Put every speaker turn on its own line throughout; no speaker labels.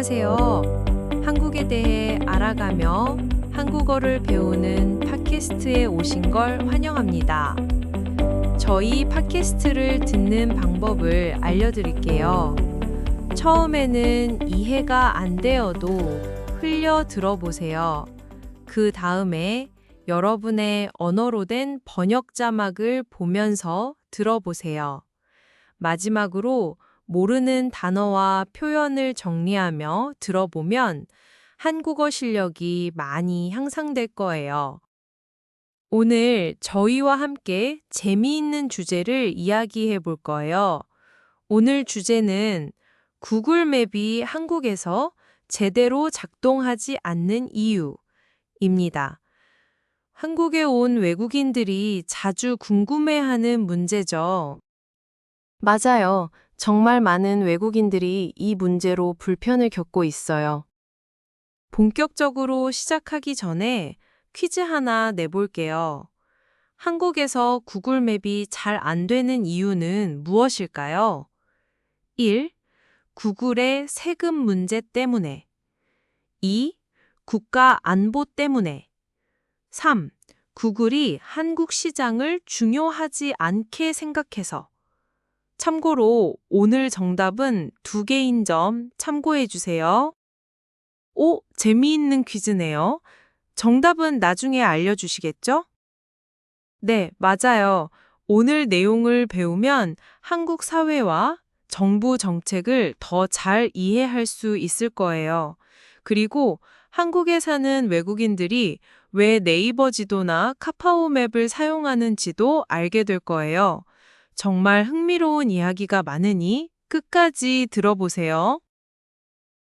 안녕하세요. 한국에 대해 알아가며 한국어를 배우는 팟캐스트에 오신 걸 환영합니다. 저희 팟캐스트를 듣는 방법을 알려드릴게요. 처음에는 이해가 안 되어도 흘려 들어보세요. 그 다음에 여러분의 언어로 된 번역 자막을 보면서 들어보세요. 마지막으로 모르는 단어와 표현을 정리하며 들어보면 한국어 실력이 많이 향상될 거예요. 오늘 저희와 함께 재미있는 주제를 이야기해 볼 거예요. 오늘 주제는 구글 맵이 한국에서 제대로 작동하지 않는 이유입니다. 한국에 온 외국인들이 자주 궁금해하는 문제죠. 맞아요. 정말 많은 외국인들이 이 문제로 불편을 겪고 있어요. 본격적으로 시작하기 전에 퀴즈 하나 내볼게요. 한국에서 구글 맵이 잘 안 되는 이유는 무엇일까요? 1. 구글의 세금 문제 때문에. 2. 국가 안보 때문에. 3. 구글이 한국 시장을 중요하지 않게 생각해서. 참고로 오늘 정답은 2개인 점 참고해 주세요. 오, 재미있는 퀴즈네요. 정답은 나중에 알려주시겠죠? 네, 맞아요. 오늘 내용을 배우면 한국 사회와 정부 정책을 더 잘 이해할 수 있을 거예요. 그리고 한국에 사는 외국인들이 왜 네이버 지도나 카카오맵을 사용하는지도 알게 될 거예요. 정말 흥미로운 이야기가 많으니 끝까지 들어보세요.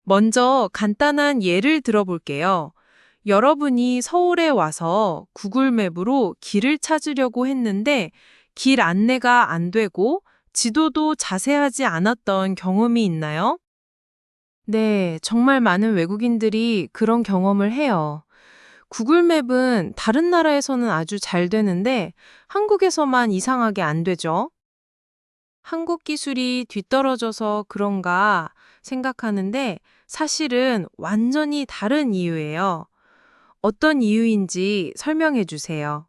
먼저 간단한 예를 들어볼게요. 여러분이 서울에 와서 구글 맵으로 길을 찾으려고 했는데 길 안내가 안 되고 지도도 자세하지 않았던 경험이 있나요? 네, 정말 많은 외국인들이 그런 경험을 해요. 구글 맵은 다른 나라에서는 아주 잘 되는데 한국에서만 이상하게 안 되죠. 한국 기술이 뒤떨어져서 그런가 생각하는데 사실은 완전히 다른 이유예요. 어떤 이유인지 설명해 주세요.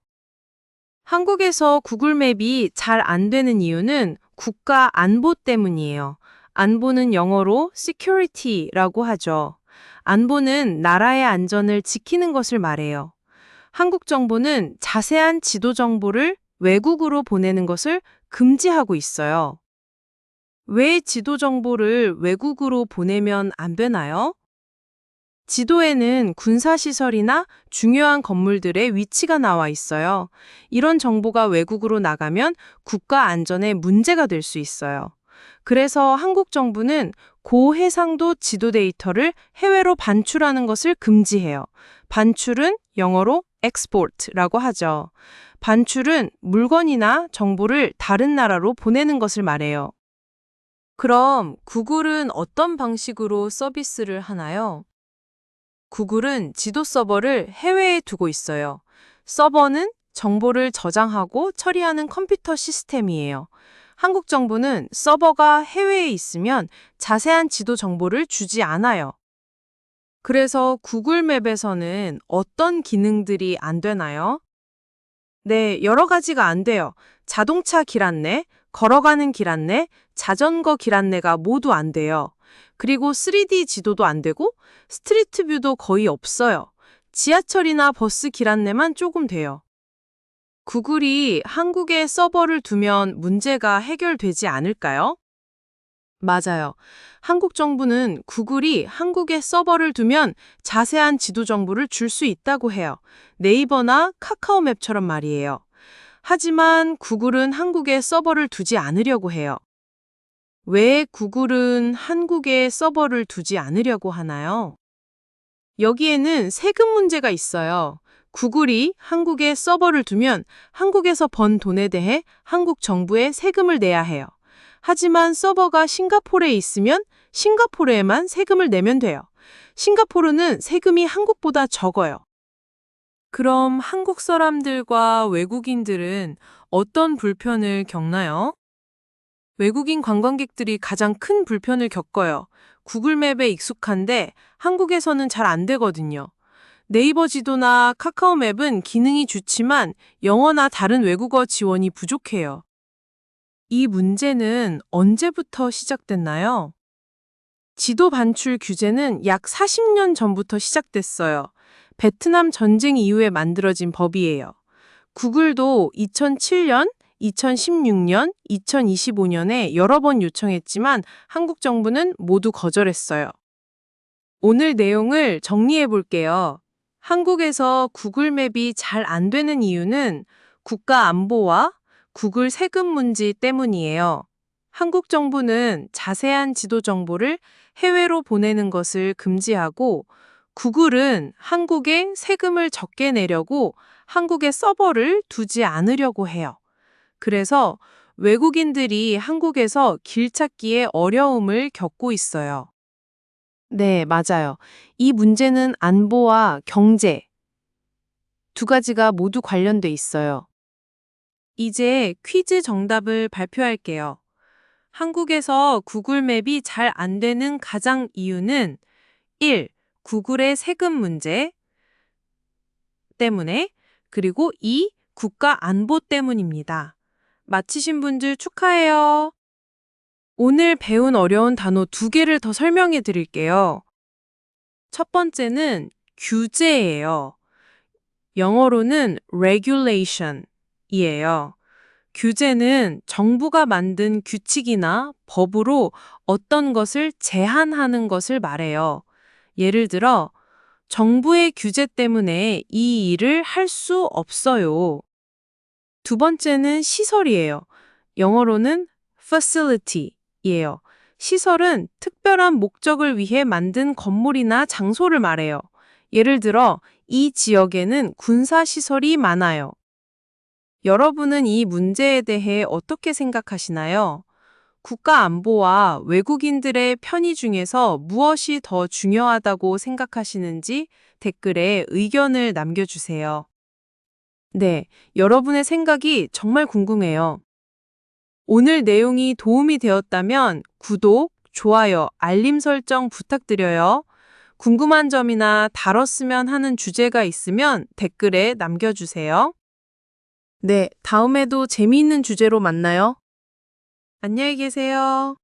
한국에서 구글 맵이 잘 안 되는 이유는 국가 안보 때문이에요. 안보는 영어로 security라고 하죠. 안보는 나라의 안전을 지키는 것을 말해요. 한국 정부는 자세한 지도 정보를 외국으로 보내는 것을 금지하고 있어요. 왜 지도 정보를 외국으로 보내면 안 되나요? 지도에는 군사시설이나 중요한 건물들의 위치가 나와 있어요. 이런 정보가 외국으로 나가면 국가 안전에 문제가 될 수 있어요. 그래서 한국 정부는 고해상도 지도 데이터를 해외로 반출하는 것을 금지해요. 반출은 영어로 export라고 하죠. 반출은 물건이나 정보를 다른 나라로 보내는 것을 말해요. 그럼 구글은 어떤 방식으로 서비스를 하나요? 구글은 지도 서버를 해외에 두고 있어요. 서버는 정보를 저장하고 처리하는 컴퓨터 시스템이에요. 한국 정부는 서버가 해외에 있으면 자세한 지도 정보를 주지 않아요. 그래서 구글 맵에서는 어떤 기능들이 안 되나요? 네, 여러 가지가 안 돼요. 자동차 길 안내, 걸어가는 길 안내, 자전거 길 안내가 모두 안 돼요. 그리고 3D 지도도 안 되고 스트리트 뷰도 거의 없어요. 지하철이나 버스 길 안내만 조금 돼요. 구글이 한국에 서버를 두면 문제가 해결되지 않을까요? 맞아요. 한국 정부는 구글이 한국에 서버를 두면 자세한 지도 정보를 줄 수 있다고 해요. 네이버나 카카오맵처럼 말이에요. 하지만 구글은 한국에 서버를 두지 않으려고 해요. 왜 구글은 한국에 서버를 두지 않으려고 하나요? 여기에는 세금 문제가 있어요. 구글이 한국에 서버를 두면 한국에서 번 돈에 대해 한국 정부에 세금을 내야 해요. 하지만 서버가 싱가포르에 있으면 싱가포르에만 세금을 내면 돼요. 싱가포르는 세금이 한국보다 적어요. 그럼 한국 사람들과 외국인들은 어떤 불편을 겪나요? 외국인 관광객들이 가장 큰 불편을 겪어요.
구글 맵에 익숙한데 한국에서는 잘 안 되거든요. 네이버 지도나 카카오 맵은 기능이 좋지만 영어나 다른 외국어 지원이 부족해요. 이 문제는 언제부터 시작됐나요? 지도 반출 규제는 약 40년 전부터 시작됐어요. 베트남 전쟁 이후에 만들어진 법이에요. 구글도 2007년, 2016년, 2025년에 여러 번 요청했지만 한국 정부는 모두 거절했어요. 오늘 내용을 정리해 볼게요. 한국에서 구글 맵이 잘 안 되는 이유는 국가 안보와 구글 세금 문제 때문이에요. 한국 정부는 자세한 지도 정보를 해외로 보내는 것을 금지하고 구글은 한국에 세금을 적게 내려고 한국에 서버를 두지 않으려고 해요. 그래서 외국인들이 한국에서 길 찾기에 어려움을 겪고 있어요. 네, 맞아요. 이 문제는 안보와 경제 두 가지가 모두 관련돼 있어요. 이제 퀴즈 정답을 발표할게요. 한국에서 구글 맵이 잘 안 되는 가장 이유는 1. 구글의 세금 문제 때문에 그리고 2. 국가 안보 때문입니다. 맞히신 분들 축하해요. 오늘 배운 어려운 단어 두 개를 더 설명해 드릴게요. 첫 번째는 규제예요. 영어로는 regulation이에요. 규제는 정부가 만든 규칙이나 법으로 어떤 것을 제한하는 것을 말해요. 예를 들어, 정부의 규제 때문에 이 일을 할 수 없어요. 두 번째는 시설이에요. 영어로는 facility예요. 시설은 특별한 목적을 위해 만든 건물이나 장소를 말해요. 예를 들어, 이 지역에는 군사시설이 많아요. 여러분은 이 문제에 대해 어떻게 생각하시나요? 국가 안보와 외국인들의 편의 중에서 무엇이 더 중요하다고 생각하시는지 댓글에 의견을 남겨주세요. 네, 여러분의 생각이 정말 궁금해요. 오늘 내용이 도움이 되었다면 구독, 좋아요, 알림 설정 부탁드려요. 궁금한 점이나 다뤘으면 하는 주제가 있으면 댓글에 남겨주세요. 네, 다음에도 재미있는 주제로 만나요. 안녕히 계세요.